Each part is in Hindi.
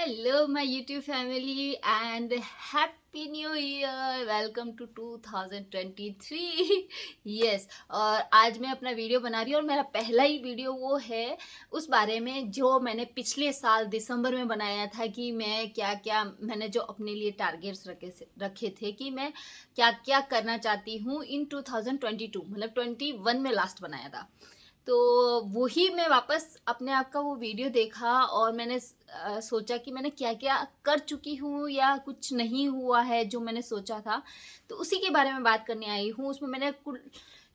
Hello, my YouTube family, and Happy New Year! Welcome to 2023. Yes, और आज मैं अपना वीडियो बना रही हूँ और मेरा पहला ही वीडियो वो है उस बारे में जो मैंने पिछले साल दिसंबर में बनाया था कि मैं क्या क्या मैंने जो अपने लिए टारगेट्स रखे थे कि मैं क्या क्या करना चाहती हूँ इन 2022 मतलब 21 में लास्ट बनाया था। तो वही मैं वापस अपने आप का वो वीडियो देखा और मैंने सोचा कि मैंने क्या क्या कर चुकी हूँ या कुछ नहीं हुआ है जो मैंने सोचा था, तो उसी के बारे में बात करने आई हूँ। उसमें मैंने कुल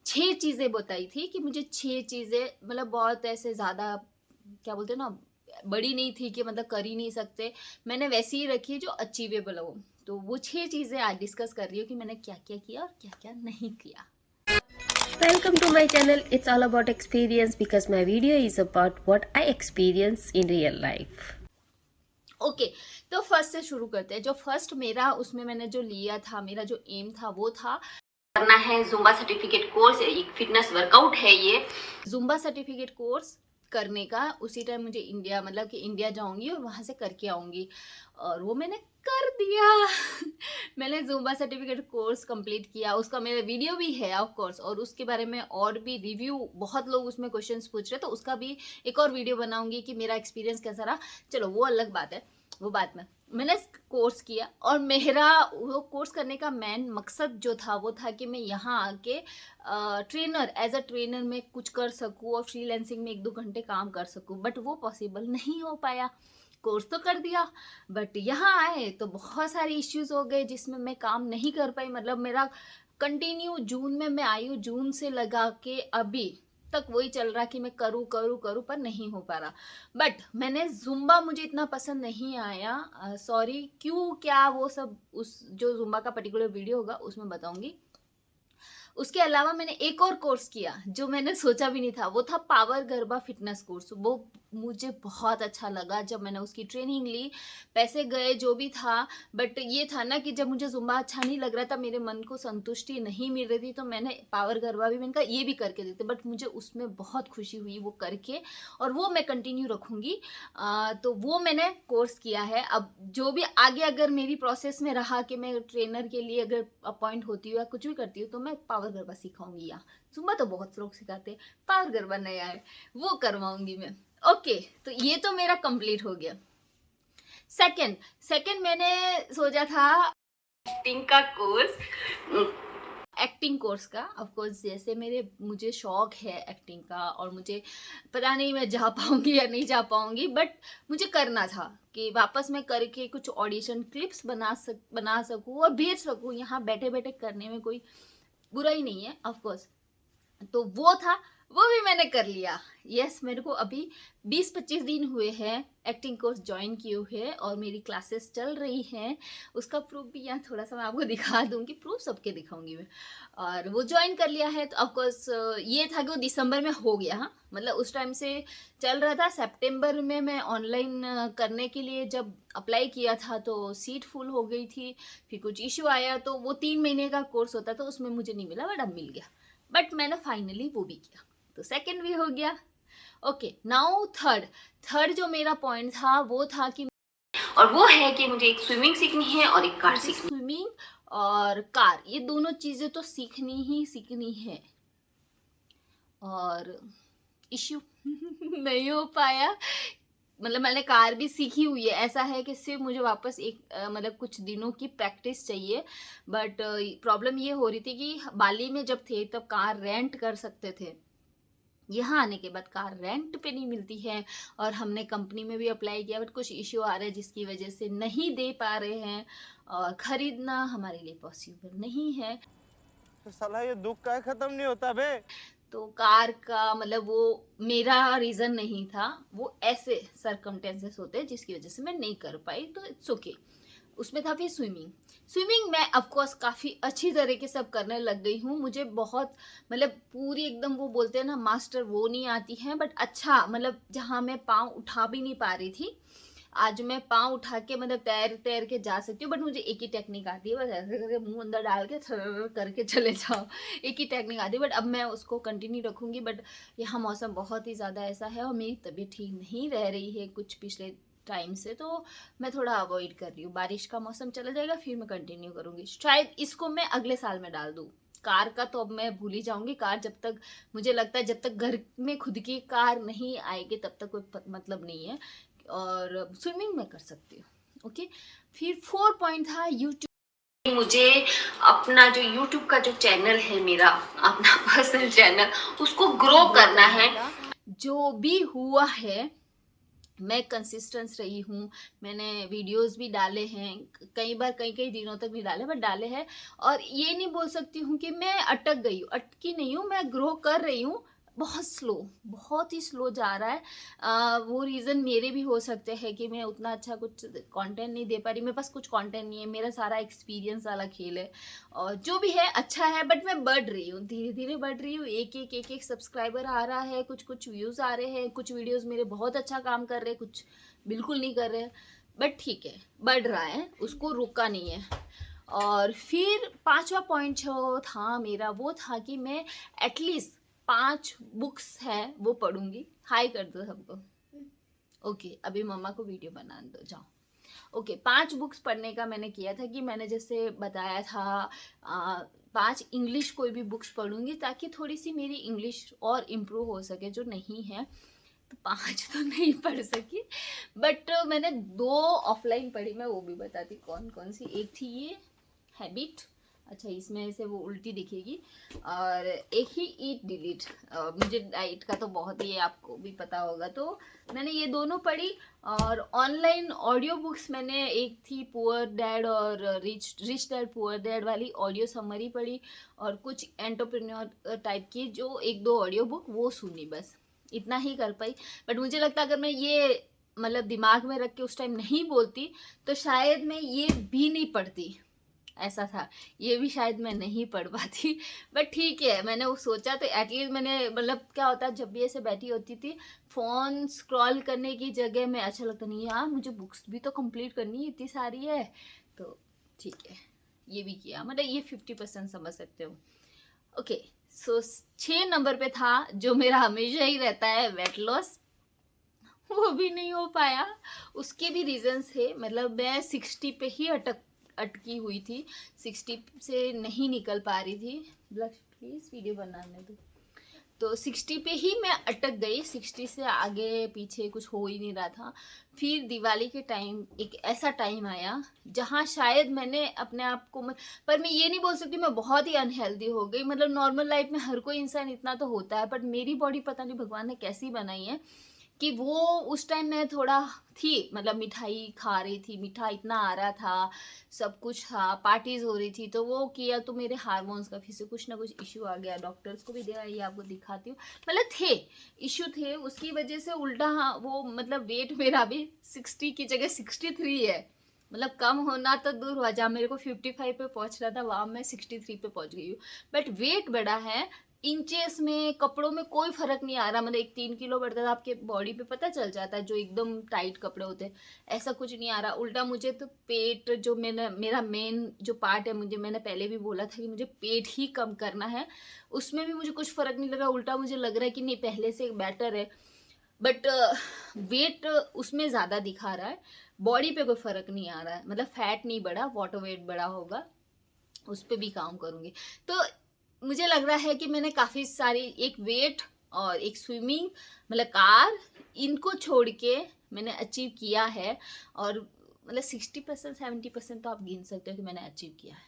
6 चीज़ें बताई थी कि मुझे 6 चीज़ें मतलब बहुत ऐसे ज़्यादा क्या बोलते हैं ना, बड़ी नहीं थी कि मतलब कर ही नहीं सकते। मैंने वैसी ही रखी जो अचीवेबल हो। तो वो 6 चीज़ें आज डिस्कस कर रही हूँ कि मैंने क्या क्या किया और क्या क्या नहीं किया। Welcome to my channel. It's all about experience because my video is about what I experience in real life. Okay तो फर्स्ट से शुरू करते हैं। जो फर्स्ट मेरा उसमें मैंने जो लिया था, मेरा जो एम था वो था करना है जुम्बा सर्टिफिकेट कोर्स। एक फिटनेस वर्कआउट है ये जुम्बा सर्टिफिकेट कोर्स करने का। उसी टाइम मुझे इंडिया मतलब कि इंडिया जाऊंगी और वहां से करके आऊंगी और वो मैंने कर दिया। मैंने जुम्बा सर्टिफिकेट कोर्स कंप्लीट किया, उसका मेरा वीडियो भी है ऑफ कोर्स, और उसके बारे में और भी रिव्यू बहुत लोग उसमें क्वेश्चंस पूछ रहे, तो उसका भी एक और वीडियो बनाऊंगी कि मेरा एक्सपीरियंस कैसा रहा। चलो वो अलग बात है, वो बात में मैंने कोर्स किया और मेरा वो कोर्स करने का मेन मकसद जो था वो था कि मैं यहाँ आके ट्रेनर एज अ ट्रेनर में कुछ कर सकूँ और फ्रीलैंसिंग में 1-2 घंटे काम कर सकूँ, बट वो पॉसिबल नहीं हो पाया। कोर्स तो कर दिया बट यहाँ आए तो बहुत सारे इश्यूज हो गए जिसमें मैं काम नहीं कर पाई। मतलब मेरा कंटिन्यू जून में मैं आई हूँ, जून से लगा के अभी तक वही चल रहा कि मैं करूँ करूँ करूँ पर नहीं हो पा रहा। बट मैंने जुम्बा मुझे इतना पसंद नहीं आया, सॉरी क्यों क्या वो सब उस जो जुम्बा का पर्टिकुलर वीडियो होगा उसमें बताऊंगी। उसके अलावा मैंने एक और कोर्स किया जो मैंने सोचा भी नहीं था, वो था पावर गरबा फिटनेस कोर्स। वो मुझे बहुत अच्छा लगा जब मैंने उसकी ट्रेनिंग ली, पैसे गए जो भी था, बट ये था ना कि जब मुझे जुम्बा अच्छा नहीं लग रहा था, मेरे मन को संतुष्टि नहीं मिल रही थी, तो मैंने पावर गरबा भी मैंने कहा ये भी करके देते, बट मुझे उसमें बहुत खुशी हुई वो करके और वो मैं कंटिन्यू रखूंगी। तो वो मैंने कोर्स किया है। अब जो भी आगे अगर मेरी प्रोसेस में रहा कि मैं ट्रेनर के लिए अगर अपॉइंट होती हूँ या कुछ भी करती हूँ तो मैं पावर गरबा सिखाऊंगी। यहाँ जुम्बा तो बहुत लोग सिखाते हैं, पावर गरबा नया है वो करवाऊंगी मैं। ओके, तो ये तो मेरा कंप्लीट हो गया। सेकंड सेकंड मैंने सोचा था एक्टिंग का कोर्स, एक्टिंग कोर्स का। ऑफ कोर्स जैसे मुझे शौक है एक्टिंग का और मुझे पता नहीं मैं जा पाऊंगी या नहीं जा पाऊंगी, बट मुझे करना था कि वापस मैं करके कुछ ऑडिशन क्लिप्स बना सकूं और भेज सकूं। यहाँ बैठे बैठे करने में कोई बुरा ही नहीं है ऑफ कोर्स। तो वो था, वो भी मैंने कर लिया। यस, मेरे को अभी 20-25 दिन हुए हैं एक्टिंग कोर्स ज्वाइन किए हुए और मेरी क्लासेस चल रही हैं। उसका प्रूफ भी यहाँ थोड़ा सा मैं आपको दिखा दूंगी, प्रूफ सबके दिखाऊंगी मैं। और वो ज्वाइन कर लिया है तो ऑफकोर्स ये था कि वो दिसंबर में हो गया। हाँ, मतलब उस टाइम से चल रहा था। सितंबर में मैं ऑनलाइन करने के लिए जब अप्लाई किया था तो सीट फुल हो गई थी, फिर कुछ इशू आया तो वो 3 महीने का कोर्स होता था, उसमें मुझे नहीं मिला, बट अब मिल गया। बट मैंने फाइनली वो भी किया, तो सेकंड भी हो गया। Okay, now third. थर्ड जो मेरा पॉइंट था वो था कि, और वो है कि मुझे एक स्विमिंग सीखनी है और एक कार सीखनी। स्विमिंग और कार ये दोनों चीजें तो सीखनी है और इश्यू नहीं हो पाया। मतलब मैंने कार भी सीखी हुई है, ऐसा है कि सिर्फ मुझे वापस एक मतलब कुछ दिनों की प्रैक्टिस चाहिए। बट प्रॉब्लम ये हो रही थी कि बाली में जब थे तब कार रेंट कर सकते थे, यहाँ आने के बाद कार रेंट पे नहीं मिलती है। और हमने कंपनी में भी अप्लाई किया बट कुछ इश्यू आ रहा है जिसकी वजह से नहीं दे पा रहे हैं और खरीदना हमारे लिए पॉसिबल नहीं है। तो साला ये दुख का खत्म नहीं होता बे। तो कार का मतलब वो मेरा रीजन नहीं था, वो ऐसे सरकमटेंसेस होते हैं जिसकी वजह से मैं नहीं कर पाई, तो इट्स ओके। उसमें था फिर स्विमिंग। स्विमिंग मैं ऑफकोर्स काफ़ी अच्छी तरीके से अब करने लग गई हूँ। मुझे बहुत मतलब पूरी एकदम वो बोलते हैं ना मास्टर वो नहीं आती है, बट अच्छा मतलब जहाँ मैं पाँव उठा भी नहीं पा रही थी, आज मैं पाँव उठा के मतलब तैर तैर के जा सकती हूँ। बट मुझे एक ही टेक्निक आती है, बस ऐसे करके मुंह अंदर डाल के थर करके चले जाओ, एक ही टेक्निक आती है। बट अब मैं उसको कंटिन्यू रखूँगी। बट यहाँ मौसम बहुत ही ज़्यादा ऐसा है और मेरी तबीयत ठीक नहीं रह रही है कुछ पिछले टाइम से, तो मैं थोड़ा अवॉइड कर रही हूँ। बारिश का मौसम चला जाएगा फिर मैं कंटिन्यू करूँगी। शायद इसको मैं अगले साल में डाल दूँ। कार का तो अब मैं भूल ही जाऊंगी। कार जब तक मुझे लगता है जब तक घर में खुद की कार नहीं आएगी तब तक कोई मतलब नहीं है। और स्विमिंग मैं कर सकती हूँ। ओके, फिर 4 पॉइंट था यूट्यूब। मुझे अपना जो यूट्यूब का जो चैनल है मेरा अपना पर्सनल चैनल, उसको ग्रो करना है। जो भी हुआ है मैं कंसिस्टेंस रही हूँ। मैंने वीडियोस भी डाले हैं, कई बार कई दिनों तक नहीं डाले बट डाले हैं। और ये नहीं बोल सकती हूँ कि मैं अटक गई हूँ, अटकी नहीं हूँ, मैं ग्रो कर रही हूँ। बहुत स्लो, बहुत ही स्लो जा रहा है। वो रीज़न मेरे भी हो सकते हैं कि मैं उतना अच्छा कुछ कंटेंट नहीं दे पा रही। मेरे पास कुछ कंटेंट नहीं है, मेरा सारा एक्सपीरियंस वाला खेल है। और जो भी है अच्छा है, बट मैं बढ़ रही हूँ, धीरे धीरे बढ़ रही हूँ। एक सब्सक्राइबर आ रहा है, कुछ व्यूज़ आ रहे हैं, कुछ वीडियोज़ मेरे बहुत अच्छा काम कर रहे हैं, कुछ बिल्कुल नहीं कर रहे। बट ठीक है, बढ़ रहा है, उसको रुका नहीं है। और फिर 5वां पॉइंट जो था मेरा वो था कि मैं एटलीस्ट 5 बुक्स है वो पढ़ूंगी। हाय कर दो सबको। ओके, अभी मम्मा को वीडियो बना दो, जाओ। ओके, 5 बुक्स पढ़ने का मैंने किया था कि मैंने जैसे बताया था 5 इंग्लिश कोई भी बुक्स पढ़ूंगी ताकि थोड़ी सी मेरी इंग्लिश और इम्प्रूव हो सके, जो नहीं है। तो 5 तो नहीं पढ़ सकी, बट मैंने 2 ऑफलाइन पढ़ी। मैं वो भी बताती कौन कौन सी। एक थी ये हैबिट, अच्छा इसमें से वो उल्टी दिखेगी। और एक ही ईट डिलीट। मुझे डाइट का तो बहुत ही आपको भी पता होगा, तो मैंने ये दोनों पढ़ी। और ऑनलाइन ऑडियो बुक्स मैंने एक थी पुअर डैड और रिच डैड पुअर डैड वाली ऑडियो समरी पढ़ी। और कुछ एंटरप्रेन्योर टाइप की जो 1-2 ऑडियो बुक वो सुनी, बस इतना ही कर पाई। बट मुझे लगता है अगर मैं ये मतलब दिमाग में रख के उस टाइम नहीं बोलती तो शायद मैं ये भी नहीं पढ़ती। ऐसा था, ये भी शायद मैं नहीं पढ़ पाती। बट ठीक है, मैंने वो सोचा तो एटलीस्ट मैंने, मतलब क्या होता है जब भी ऐसे बैठी होती थी फ़ोन स्क्रॉल करने की जगह में, अच्छा लगता नहीं यार मुझे बुक्स भी तो कंप्लीट करनी है, इतनी सारी है। तो ठीक है, ये भी किया, मतलब ये 50% समझ सकते हो। ओके, सो 6 नंबर पे था जो मेरा हमेशा ही रहता है, वेट लॉस। वो भी नहीं हो पाया। उसके भी रीजंस थे, मतलब मैं 60 पे ही अटकी हुई थी, 60 से नहीं निकल पा रही थी। प्लीज वीडियो बनाने दो। तो 60 पे ही मैं अटक गई, 60 से आगे पीछे कुछ हो ही नहीं रहा था। फिर दिवाली के टाइम एक ऐसा टाइम आया जहाँ शायद मैंने अपने आप को पर मैं ये नहीं बोल सकती मैं बहुत ही अनहेल्दी हो गई। मतलब नॉर्मल लाइफ में हर कोई इंसान इतना तो होता है, बट मेरी बॉडी पता नहीं भगवान ने कैसी बनाई है कि वो उस टाइम मैं थोड़ा थी, मतलब मिठाई खा रही थी, मीठा इतना आ रहा था, सब कुछ था, पार्टीज हो रही थी, तो वो किया तो मेरे हार्मोन्स का फिर से कुछ ना कुछ इश्यू आ गया। डॉक्टर्स को भी दिया, ये आपको दिखाती हूँ, मतलब थे इश्यू थे, उसकी वजह से उल्टा हाँ वो मतलब वेट मेरा भी 60 की जगह 63 है। मतलब कम होना तो दूर हुआ, जहाँ मेरे को 55 पे पहुंचना था वहां मैं 63 पे पहुंच गई हूँ। बट वेट बढ़ा है, इंचेस में, कपड़ों में कोई फर्क नहीं आ रहा। मतलब एक 3 किलो बढ़ता था, आपके बॉडी पे पता चल जाता है जो एकदम टाइट कपड़े होते हैं, ऐसा कुछ नहीं आ रहा। उल्टा मुझे तो पेट जो मेरा मेन जो पार्ट है, मैंने पहले भी बोला था कि मुझे पेट ही कम करना है, उसमें भी मुझे कुछ फर्क नहीं लगा। उल्टा मुझे लग रहा है कि नहीं पहले से बेटर है। बट वेट उसमें ज़्यादा दिखा रहा है, बॉडी पे कोई फर्क नहीं आ रहा है। मतलब फैट नहीं बढ़ा, वाटर वेट बढ़ा होगा, उस पर भी काम करूंगी। तो मुझे लग रहा है कि मैंने काफ़ी सारी, एक वेट और एक स्विमिंग, मतलब कार, इनको छोड़ के मैंने अचीव किया है। और मतलब 60% 70% तो आप गिन सकते हो कि मैंने अचीव किया है।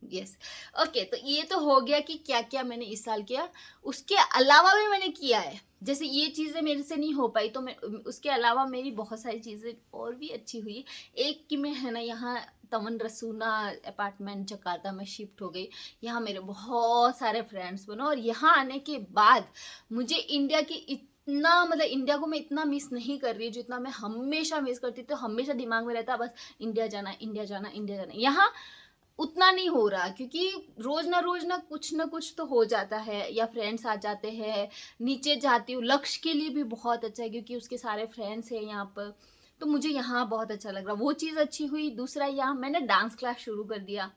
यस, ओके, तो ये तो हो गया कि क्या क्या मैंने इस साल किया। उसके अलावा भी मैंने किया है, जैसे ये चीज़ें मेरे से नहीं हो पाई तो मैं उसके अलावा मेरी बहुत सारी चीज़ें और भी अच्छी हुई। एक कि मैं है ना यहाँ तमन रसूना अपार्टमेंट जकार्ता में शिफ्ट हो गई। यहाँ मेरे बहुत सारे फ्रेंड्स बने, और यहाँ आने के बाद मुझे इंडिया की इतना, मतलब इंडिया को मैं इतना मिस नहीं कर रही जितना मैं हमेशा मिस करती थी। तो हमेशा दिमाग में रहता बस इंडिया जाना, इंडिया जाना, इंडिया जाना। यहाँ उतना नहीं हो रहा, क्योंकि रोज ना कुछ तो हो जाता है, या फ्रेंड्स आ जाते हैं। नीचे जाती हूँ, लक्ष्य के लिए भी बहुत अच्छा है क्योंकि उसके सारे फ्रेंड्स हैं यहाँ पर, तो मुझे यहाँ बहुत अच्छा लग रहा, वो चीज़ अच्छी हुई। दूसरा, यहाँ मैंने डांस क्लास शुरू कर दिया।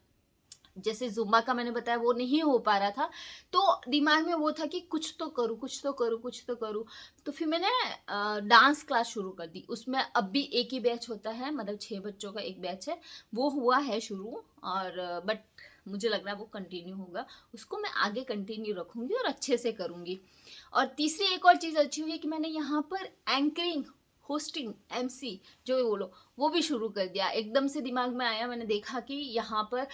जैसे जुम्बा का मैंने बताया वो नहीं हो पा रहा था, तो दिमाग में वो था कि कुछ तो करूँ, कुछ तो करूँ, कुछ तो करूँ। तो फिर मैंने डांस क्लास शुरू कर दी। उसमें अब भी एक ही बैच होता है, मतलब 6 बच्चों का एक बैच है, वो हुआ है शुरू। और बट मुझे लग रहा है वो कंटिन्यू होगा, उसको मैं आगे कंटिन्यू रखूँगी और अच्छे से करूँगी। और तीसरी एक और चीज़ अच्छी हुई कि मैंने यहाँ पर एंकरिंग, होस्टिंग, एमसी जो भी बोलो, वो भी शुरू कर दिया। एकदम से दिमाग में आया, मैंने देखा कि यहाँ पर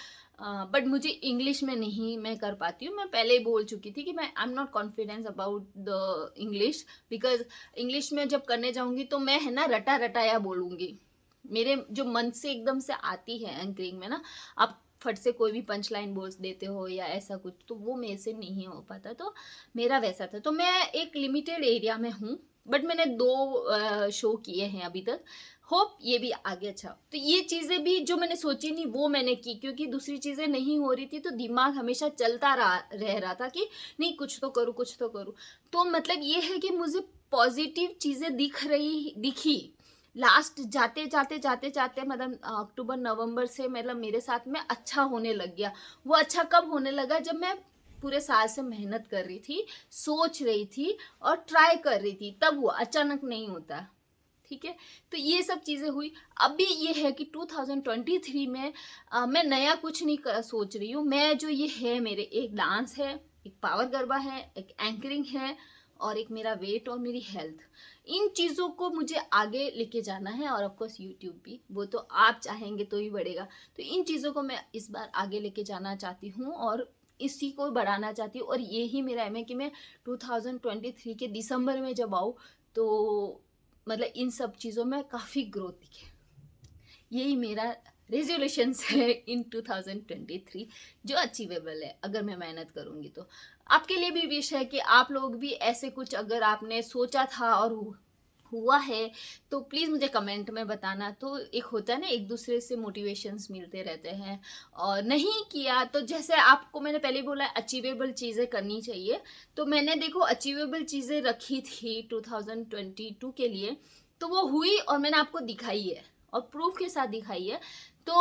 बट मुझे इंग्लिश में नहीं मैं कर पाती हूँ। मैं पहले ही बोल चुकी थी कि मैं I am not confidence about the English, because English में जब करने जाऊँगी तो मैं है ना रटा रटाया बोलूँगी, मेरे जो मन से एकदम से आती है एंकरिंग में ना, आप फट से कोई भी पंच लाइन बोल देते हो या ऐसा कुछ, तो वो मेरे से नहीं हो पाता। तो मेरा वैसा था। तो मैं एक लिमिटेड एरिया में हूँ, बट मैंने 2 शो किए हैं अभी तक। होप ये भी आगे अच्छा हो। तो ये चीज़ें भी जो मैंने सोची नहीं वो मैंने की, क्योंकि दूसरी चीज़ें नहीं हो रही थी तो दिमाग हमेशा चलता रह रहा था कि नहीं कुछ तो करूँ, कुछ तो करूँ। तो मतलब ये है कि मुझे पॉजिटिव चीज़ें दिखी लास्ट जाते जाते जाते जाते, मतलब अक्टूबर नवंबर से मतलब मेरे साथ में अच्छा होने लग गया। वो अच्छा कब होने लगा, जब मैं पूरे साल से मेहनत कर रही थी, सोच रही थी और ट्राई कर रही थी, तब हुआ, अचानक नहीं होता। ठीक है, तो ये सब चीज़ें हुई। अभी ये है कि 2023 में मैं नया कुछ नहीं सोच रही हूँ। मैं जो ये है, मेरे एक डांस है, एक पावर गरबा है, एक एंकरिंग है और एक मेरा वेट और मेरी हेल्थ, इन चीज़ों को मुझे आगे लेके जाना है। और ऑफकोर्स यूट्यूब भी, वो तो आप चाहेंगे तो ही बढ़ेगा। तो इन चीज़ों को मैं इस बार आगे लेके जाना चाहती हूँ और इसी को बढ़ाना चाहती हूँ। और यही मेरा एम है कि मैं 2023 के दिसंबर में जब आऊँ तो मतलब इन सब चीज़ों में काफ़ी ग्रोथ दिखे। यही मेरा रेजोल्यूशंस है इन 2023, जो अचीवेबल है अगर मैं मेहनत करूँगी तो। आपके लिए भी विश है कि आप लोग भी ऐसे कुछ अगर आपने सोचा था और हुआ है तो प्लीज़ मुझे कमेंट में बताना। तो एक होता है ना, एक दूसरे से मोटिवेशंस मिलते रहते हैं। और नहीं किया तो जैसे आपको मैंने पहले बोला अचीवेबल चीज़ें करनी चाहिए, तो मैंने देखो अचीवेबल चीज़ें रखी थी 2022 के लिए, तो वो हुई और मैंने आपको दिखाई है और प्रूफ के साथ दिखाई है। तो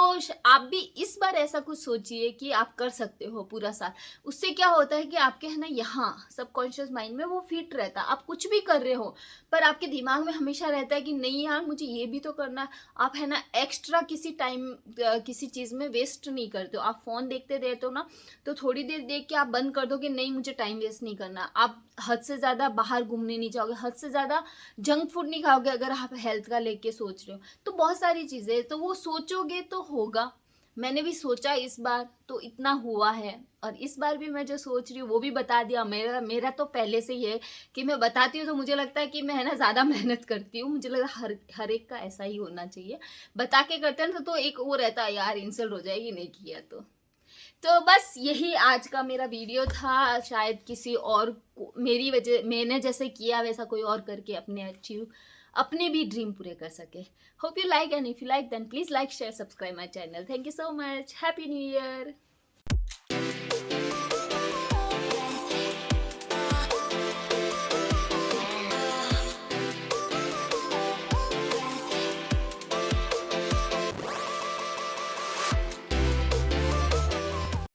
आप भी इस बार ऐसा कुछ सोचिए कि आप कर सकते हो पूरा साल। उससे क्या होता है कि आपके है ना यहाँ सबकॉन्शियस माइंड में वो फिट रहता है। आप कुछ भी कर रहे हो पर आपके दिमाग में हमेशा रहता है कि नहीं यार मुझे ये भी तो करना है। आप है ना एक्स्ट्रा किसी टाइम किसी चीज़ में वेस्ट नहीं करते हो। आप फ़ोन देखते रहते हो ना, तो थोड़ी देर देख के आप बंद कर दो कि नहीं मुझे टाइम वेस्ट नहीं करना। आप हद से ज़्यादा बाहर घूमने नहीं जाओगे, हद से ज़्यादा जंक फूड नहीं खाओगे अगर आप हेल्थ का लेके सोच रहे हो। तो बहुत सारी चीज़ें, तो वो सोचोगे तो होगा। मैंने भी सोचा इस बार तो इतना हुआ है। और इस बार भी मैं जो सोच रही हूँ वो भी बता दिया। मेरा तो पहले से ही है कि मैं बताती हूँ तो मुझे लगता है कि मैं है ना ज़्यादा मेहनत करती हूँ। मुझे लगा हर एक का ऐसा ही होना चाहिए। बता के करते हैं तो एक वो रहता है यार इंसल्ट हो जाएगी नहीं किया तो बस यही आज का मेरा वीडियो था। शायद किसी और मेरी वजह, मैंने जैसे किया वैसा कोई और करके अपने भी ड्रीम पूरे कर सके। Hope you like, and if you like then please like, share, subscribe my channel. Thank you so much. Happy new year.